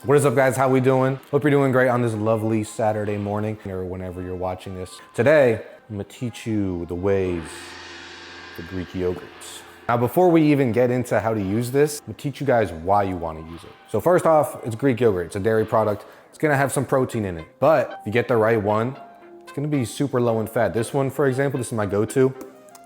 What is up, guys? How we doing? Hope you're doing great on this lovely Saturday morning or whenever you're watching this. Today, I'm gonna teach you the ways of Greek yogurts. Now, before we even get into how to use this, I'm gonna teach you guys why you wanna use it. So first off, it's Greek yogurt. It's a dairy product. It's gonna have some protein in it, but if you get the right one, it's gonna be super low in fat. This one, for example, this is my go-to.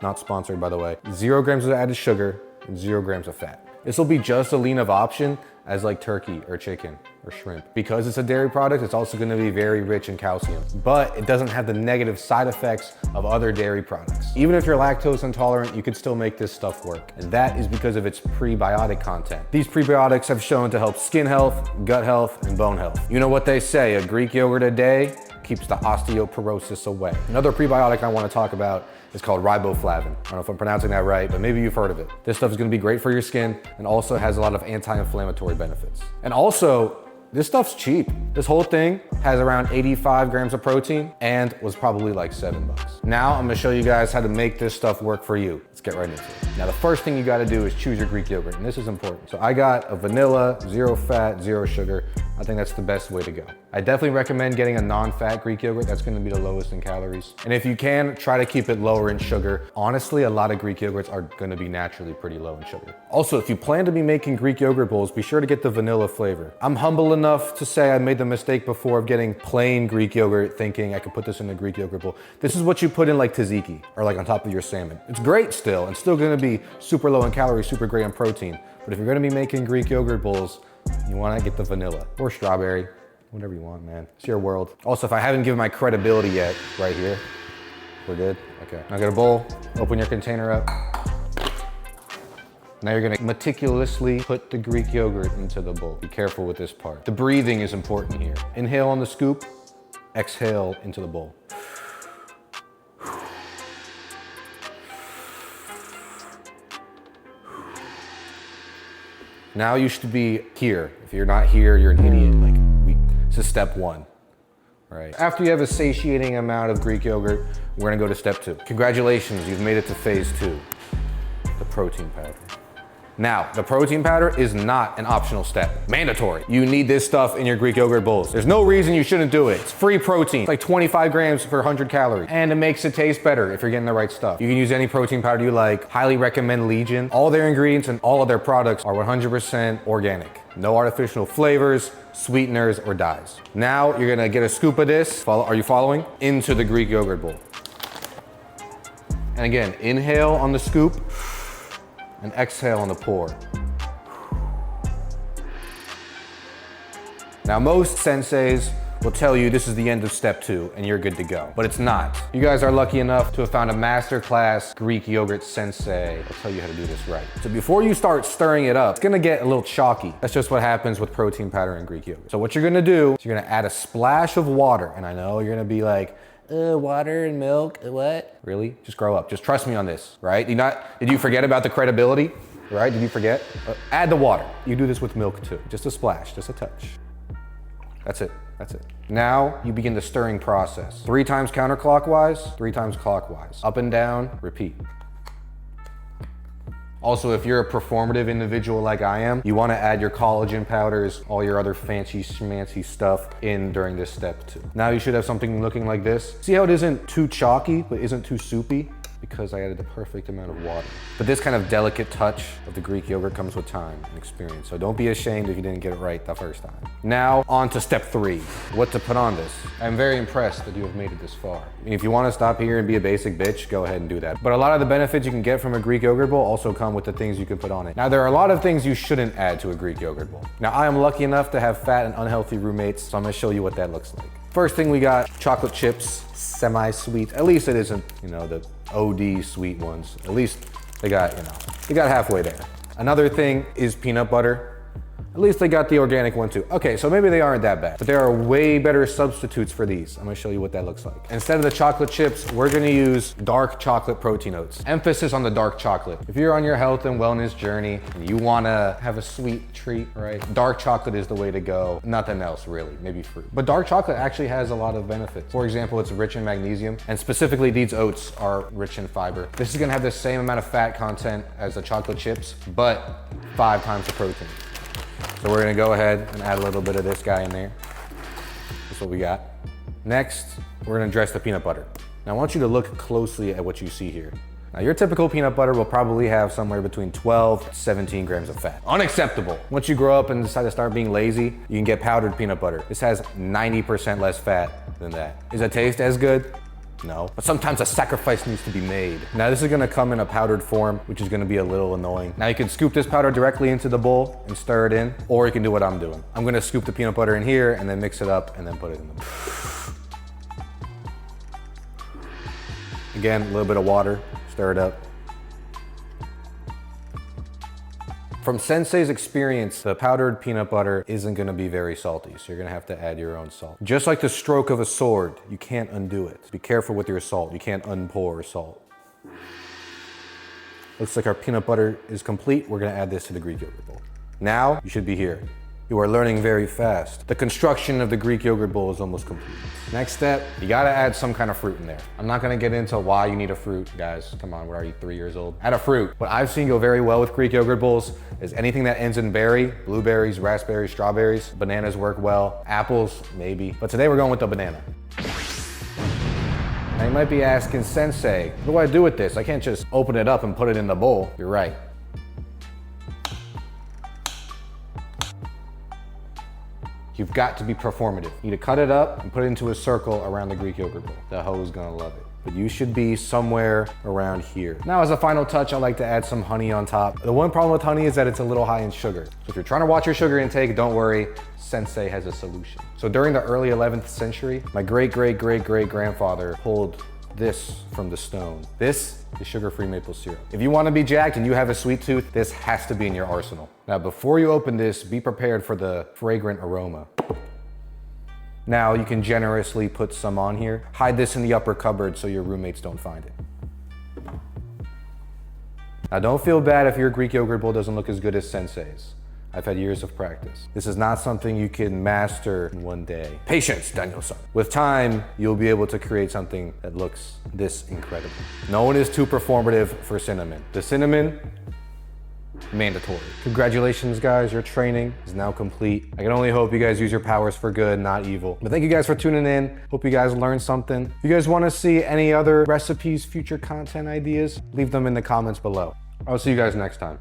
Not sponsored, by the way. 0 grams of added sugar and 0 grams of fat. This will be just as lean of option as like turkey or chicken or shrimp. Because it's a dairy product, it's also gonna be very rich in calcium, but it doesn't have the negative side effects of other dairy products. Even if you're lactose intolerant, you could still make this stuff work. And that is because of its prebiotic content. These prebiotics have shown to help skin health, gut health, and bone health. You know what they say, a Greek yogurt a day keeps the osteoporosis away. Another prebiotic I wanna talk about is called riboflavin. I don't know if I'm pronouncing that right, but maybe you've heard of it. This stuff is gonna be great for your skin and also has a lot of anti-inflammatory benefits. And also, this stuff's cheap. This whole thing has around 85 grams of protein and was probably like $7. Now I'm gonna show you guys how to make this stuff work for you. Let's get right into it. Now the first thing you gotta do is choose your Greek yogurt, and this is important. So I got a vanilla, 0 fat, 0 sugar. I think that's the best way to go. I definitely recommend getting a non-fat Greek yogurt. That's gonna be the lowest in calories. And if you can, try to keep it lower in sugar. Honestly, a lot of Greek yogurts are gonna be naturally pretty low in sugar. Also, if you plan to be making Greek yogurt bowls, be sure to get the vanilla flavor. I'm humble enough to say I made the mistake before of getting plain Greek yogurt, thinking I could put this in a Greek yogurt bowl. This is what you put in like tzatziki or like on top of your salmon. It's great still, and still gonna be super low in calories, super great in protein. But if you're gonna be making Greek yogurt bowls, you wanna get the vanilla or strawberry, whatever you want, man. It's your world. Also, if I haven't given my credibility yet, right here, we're good? Okay. Now get a bowl, open your container up. Now you're gonna meticulously put the Greek yogurt into the bowl. Be careful with this part. The breathing is important here. Inhale on the scoop, exhale into the bowl. Now you should be here. If you're not here, you're an idiot. This is step 1. Right. After you have a satiating amount of Greek yogurt, we're gonna go to step 2. Congratulations, you've made it to phase 2, the protein powder. Now, the protein powder is not an optional step, mandatory. You need this stuff in your Greek yogurt bowls. There's no reason you shouldn't do it. It's free protein. It's like 25 grams for 100 calories. And it makes it taste better if you're getting the right stuff. You can use any protein powder you like. Highly recommend Legion. All their ingredients and all of their products are 100% organic. No artificial flavors, sweeteners, or dyes. Now, you're gonna get a scoop of this, are you following? Into the Greek yogurt bowl. And again, inhale on the scoop, and exhale on the pour. Now most senseis will tell you this is the end of step 2 and you're good to go, but it's not. You guys are lucky enough to have found a masterclass Greek yogurt sensei. I'll tell you how to do this right. So before you start stirring it up, it's gonna get a little chalky. That's just what happens with protein powder and Greek yogurt. So what you're gonna do is you're gonna add a splash of water, and I know you're gonna be like, water and milk, what? Really? Just grow up. Just trust me on this, right? Did you forget about the credibility, right? Did you forget? Add the water. You do this with milk too. Just a splash, just a touch. That's it, that's it. Now you begin the stirring process. 3 times counterclockwise, 3 times clockwise. Up and down, repeat. Also, if you're a performative individual like I am, you wanna add your collagen powders, all your other fancy schmancy stuff in during this step 2. Now you should have something looking like this. See how it isn't too chalky, but isn't too soupy? Because I added the perfect amount of water. But this kind of delicate touch of the Greek yogurt comes with time and experience, so don't be ashamed if you didn't get it right the first time. Now, on to step 3, what to put on this. I'm very impressed that you have made it this far. And if you wanna stop here and be a basic bitch, go ahead and do that. But a lot of the benefits you can get from a Greek yogurt bowl also come with the things you can put on it. Now, there are a lot of things you shouldn't add to a Greek yogurt bowl. Now, I am lucky enough to have fat and unhealthy roommates, so I'm gonna show you what that looks like. First thing we got, chocolate chips, semi-sweet. At least it isn't, the OD sweet ones. At least they got halfway there. Another thing is peanut butter. At least they got the organic one too. Okay, so maybe they aren't that bad, but there are way better substitutes for these. I'm gonna show you what that looks like. Instead of the chocolate chips, we're gonna use dark chocolate protein oats. Emphasis on the dark chocolate. If you're on your health and wellness journey and you wanna have a sweet treat, right? Dark chocolate is the way to go. Nothing else really, maybe fruit. But dark chocolate actually has a lot of benefits. For example, it's rich in magnesium, and specifically these oats are rich in fiber. This is gonna have the same amount of fat content as the chocolate chips, but 5 times the protein. So we're gonna go ahead and add a little bit of this guy in there. That's what we got. Next, we're gonna dress the peanut butter. Now I want you to look closely at what you see here. Now your typical peanut butter will probably have somewhere between 12 to 17 grams of fat. Unacceptable. Once you grow up and decide to start being lazy, you can get powdered peanut butter. This has 90% less fat than that. Does it taste as good? No, but sometimes a sacrifice needs to be made. Now this is gonna come in a powdered form, which is gonna be a little annoying. Now you can scoop this powder directly into the bowl and stir it in, or you can do what I'm doing. I'm gonna scoop the peanut butter in here and then mix it up and then put it in the bowl. Again, a little bit of water, stir it up. From Sensei's experience, the powdered peanut butter isn't gonna be very salty, so you're gonna have to add your own salt. Just like the stroke of a sword, you can't undo it. Be careful with your salt. You can't unpour salt. Looks like our peanut butter is complete. We're gonna add this to the Greek yogurt bowl. Now, you should be here. You are learning very fast. The construction of the Greek yogurt bowl is almost complete. Next step, you gotta add some kind of fruit in there. I'm not gonna get into why you need a fruit, guys. Come on, what are you, 3 years old? Add a fruit. What I've seen go very well with Greek yogurt bowls is anything that ends in berry, blueberries, raspberries, strawberries. Bananas work well, apples, maybe. But today we're going with the banana. Now you might be asking, Sensei, what do I do with this? I can't just open it up and put it in the bowl. You're right. You've got to be performative. You need to cut it up and put it into a circle around the Greek yogurt bowl. The hoe is gonna love it. But you should be somewhere around here. Now as a final touch, I like to add some honey on top. The one problem with honey is that it's a little high in sugar. So if you're trying to watch your sugar intake, don't worry, Sensei has a solution. So during the early 11th century, my great-great-great-great-grandfather pulled this from the stone. This is sugar-free maple syrup. If you want to be jacked and you have a sweet tooth, this has to be in your arsenal. Now, before you open this, be prepared for the fragrant aroma. Now, you can generously put some on here. Hide this in the upper cupboard so your roommates don't find it. Now, don't feel bad if your Greek yogurt bowl doesn't look as good as Sensei's. I've had years of practice. This is not something you can master in one day. Patience, Daniel-san. With time, you'll be able to create something that looks this incredible. No one is too performative for cinnamon. The cinnamon, mandatory. Congratulations, guys. Your training is now complete. I can only hope you guys use your powers for good, not evil. But thank you guys for tuning in. Hope you guys learned something. If you guys want to see any other recipes, future content ideas, leave them in the comments below. I'll see you guys next time.